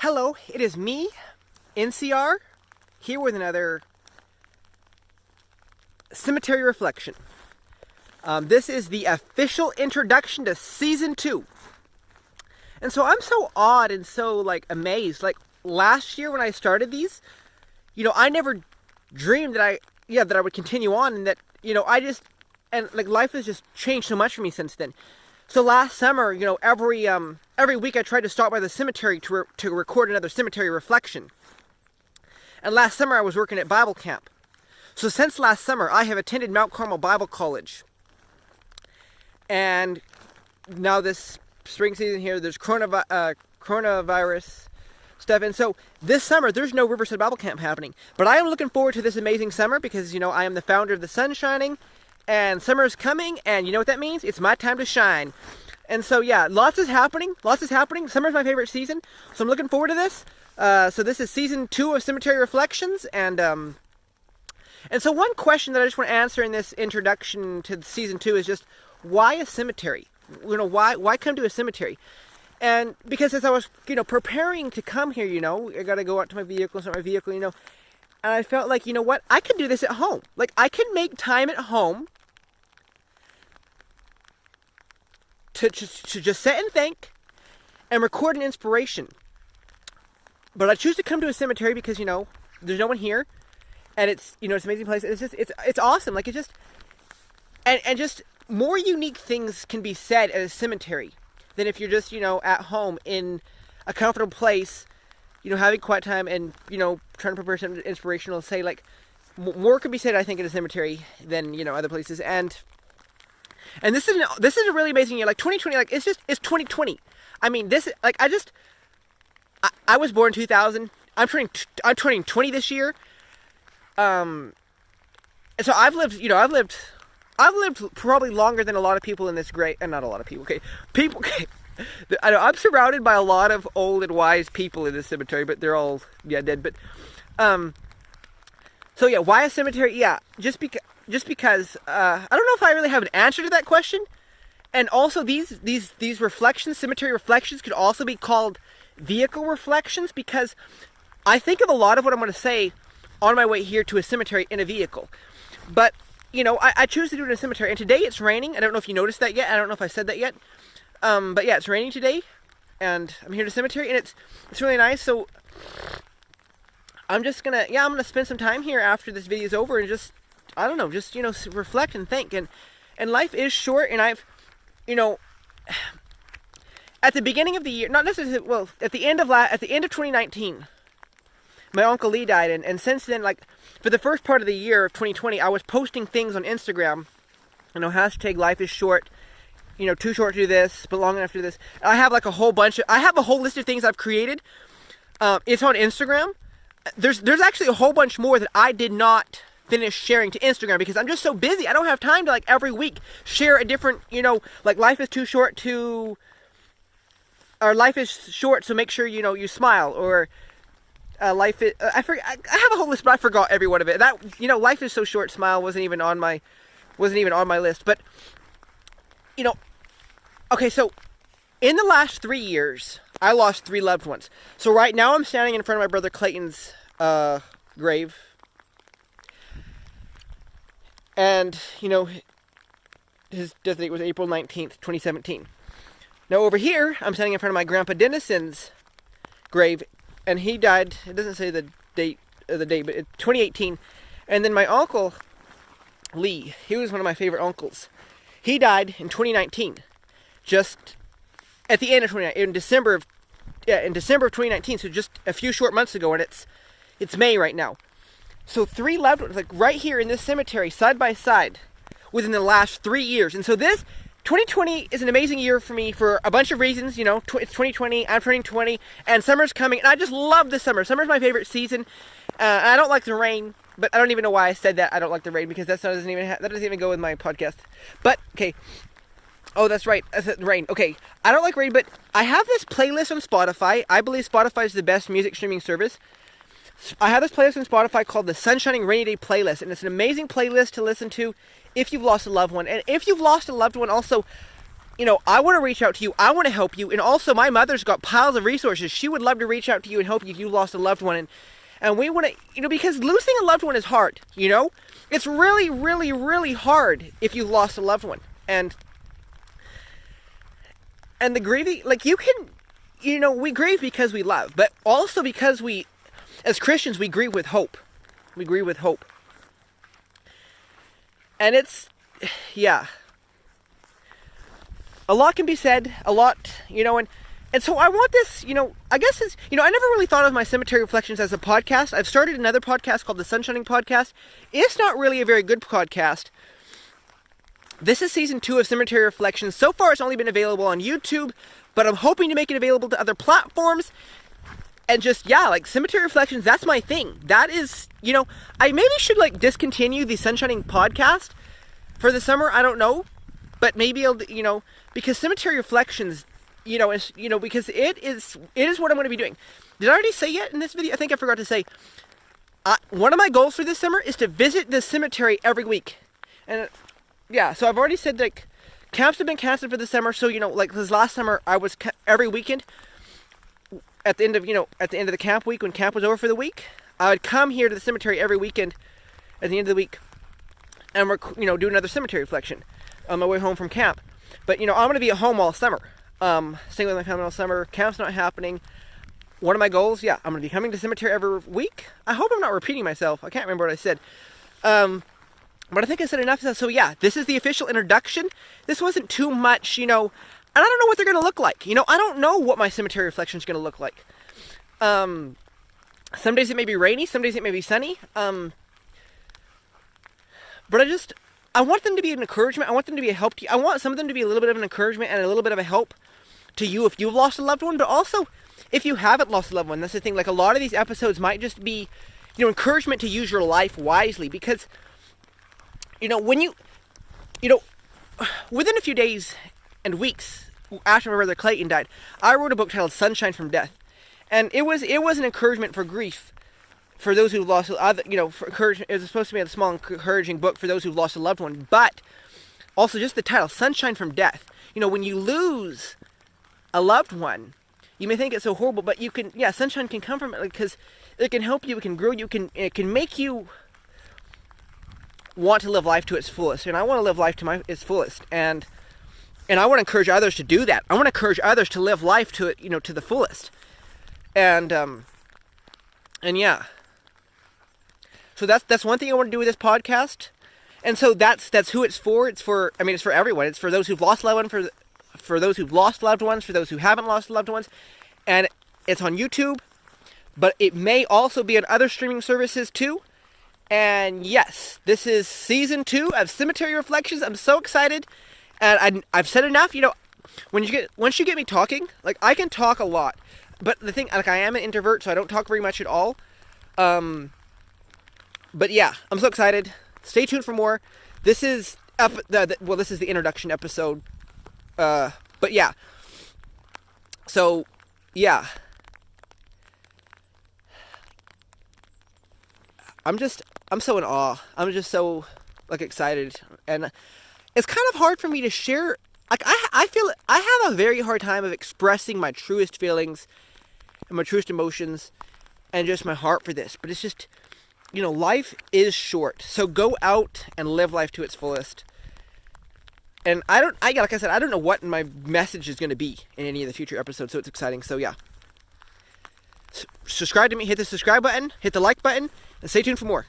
Hello, it is me, NCR, here with another Cemetery Reflection. This is the official introduction to Season 2. And so I'm so awed and so, amazed. Last year when I started these, I never dreamed that I would continue on and that, life has just changed so much for me since then. So last summer, every week I tried to stop by the cemetery to record another cemetery reflection. And last summer I was working at Bible camp. So since last summer, I have attended Mount Carmel Bible College. And now this spring season here, there's coronavirus stuff. And so this summer, there's no Riverside Bible Camp happening. But I am looking forward to this amazing summer because, I am the founder of The Sun Shining. And summer is coming, and you know what that means? It's my time to shine. And so, lots is happening. Summer's my favorite season, so I'm looking forward to this. So this is Season 2 of Cemetery Reflections, and so one question that I just want to answer in this introduction to Season 2 is just, why a cemetery? Why come to a cemetery? And because as I was, preparing to come here, I got to go out to my vehicle, start my vehicle, and I felt like, what? I could do this at home. I can make time at home to just sit and think and record an inspiration. But I choose to come to a cemetery because, there's no one here. And it's, it's an amazing place. It's awesome. And just more unique things can be said at a cemetery than if you're just, at home in a comfortable place, having quiet time and, trying to prepare something inspirational. Say, more could be said, I think, in a cemetery than, other places. And this is a really amazing year. 2020, it's 2020. I mean, I was born in 2000. I'm turning 20 this year. And so I've lived probably longer than a lot of people in this not a lot of people, okay? People, okay. I know I'm surrounded by a lot of old and wise people in this cemetery, but they're all dead. But so why a cemetery? Just because I don't know if I really have an answer to that question. And also these reflections, cemetery reflections, could also be called vehicle reflections, because I think of a lot of what I'm going to say on my way here to a cemetery in a vehicle. But I choose to do it in a cemetery, and today it's raining. I don't know if you noticed that yet. I don't know if I said that yet. But it's raining today, and I'm here at the cemetery, and it's really nice. So I'm just gonna I'm gonna spend some time here after this video is over and just reflect and think. And life is short, and I've at the beginning of the year, not necessarily, at the end of 2019, my Uncle Lee died, and since then, for the first part of the year of 2020, I was posting things on Instagram, hashtag life is short. Too short to do this, but long enough to do this. I have a whole list of things I've created. It's on Instagram. There's actually a whole bunch more that I did not finish sharing to Instagram because I'm just so busy. I don't have time to every week share a different, life is too short to, or life is short, so make sure, you smile, or life is, I have a whole list, but I forgot every one of it. That, life is so short, smile wasn't even on my list, but okay, so in the last 3 years, I lost 3 loved ones. So right now I'm standing in front of my brother Clayton's grave. And, his death date was April 19th, 2017. Now over here, I'm standing in front of my grandpa Dennison's grave, and he died, it doesn't say the date, but it's 2018. And then my uncle, Lee, he was one of my favorite uncles. He died in 2019, just at the end of 2019, in December of 2019, so just a few short months ago, and it's May right now. So 3 loved ones, right here in this cemetery, side by side, within the last 3 years. And so this 2020 is an amazing year for me for a bunch of reasons. It's 2020, I'm turning 20, and summer's coming, and I just love the summer. Summer's my favorite season. I don't like the rain. But I don't even know why I said that. I don't like the rain because that doesn't even go with my podcast. But okay. Oh, that's right. Rain. Okay. I don't like rain, but I have this playlist on Spotify. I believe Spotify is the best music streaming service. I have this playlist on Spotify called the Sun Shining Rainy Day Playlist, and it's an amazing playlist to listen to if you've lost a loved one. And if you've lost a loved one, also, I want to reach out to you. I want to help you. And also, my mother's got piles of resources. She would love to reach out to you and help you if you lost a loved one. And we want to, because losing a loved one is hard, It's really, really, really hard if you've lost a loved one. And the grieving, you can, we grieve because we love. But also because as Christians, we grieve with hope. We grieve with hope. And it's, yeah. A lot can be said, and so I want this, I guess it's, I never really thought of my Cemetery Reflections as a podcast. I've started another podcast called the Sunshining Podcast. It's not really a very good podcast. This is season 2 of Cemetery Reflections. So far, it's only been available on YouTube, but I'm hoping to make it available to other platforms. And just, Cemetery Reflections, that's my thing. That is, I maybe should, discontinue the Sunshining Podcast for the summer. I don't know. But maybe I'll, because Cemetery Reflections, because it is what I'm going to be doing. Did I already say yet in this video? I think I forgot to say. One of my goals for this summer is to visit the cemetery every week. And, so I've already said, camps have been canceled for the summer. So, this last summer, I was every weekend, at the end of the camp week, when camp was over for the week, I would come here to the cemetery every weekend at the end of the week. And we're, do another cemetery reflection on my way home from camp. But, I'm going to be at home all summer. Staying with my family all summer. Camp's not happening. One of my goals, I'm going to be coming to cemetery every week. I hope I'm not repeating myself. I can't remember what I said. But I think I said enough. So, this is the official introduction. This wasn't too much, and I don't know what they're going to look like. I don't know what my cemetery reflection is going to look like. Some days it may be rainy. Some days it may be sunny. But I want them to be an encouragement. I want them to be a help to you. I want some of them to be a little bit of an encouragement and a little bit of a help to you if you've lost a loved one, but also if you haven't lost a loved one. That's the thing. A lot of these episodes might just be, encouragement to use your life wisely, because, when you, within a few days and weeks after my brother Clayton died, I wrote a book titled Sunshine from Death. And it was an encouragement for grief. For those who've lost, for encouragement, it was supposed to be a small encouraging book for those who've lost a loved one, but also just the title, Sunshine from Death. When you lose a loved one, you may think it's so horrible, but you can, sunshine can come from it, because it can help you, it can grow you, it can make you want to live life to its fullest. And I want to live life to its fullest, and I want to encourage others to do that. I want to encourage others to live life to it, to the fullest. And yeah. So that's one thing I want to do with this podcast. And so that's who it's for. It's for everyone. It's for those who've lost loved ones, for those who've lost loved ones, for those who haven't lost loved ones. And it's on YouTube, but it may also be on other streaming services too. And yes, this is season 2 of Cemetery Reflections. I'm so excited. And I've said enough. Once you get me talking, I can talk a lot. But the thing, I am an introvert, so I don't talk very much at all. But yeah, I'm so excited. Stay tuned for more. This is this is the introduction episode. But yeah. So, yeah. I'm so in awe. I'm just so excited, and it's kind of hard for me to share. I feel I have a very hard time of expressing my truest feelings and my truest emotions and just my heart for this. But it's just, life is short. So go out and live life to its fullest. And like I said, I don't know what my message is going to be in any of the future episodes, so it's exciting. So yeah. Subscribe to me, hit the subscribe button, hit the like button, and stay tuned for more.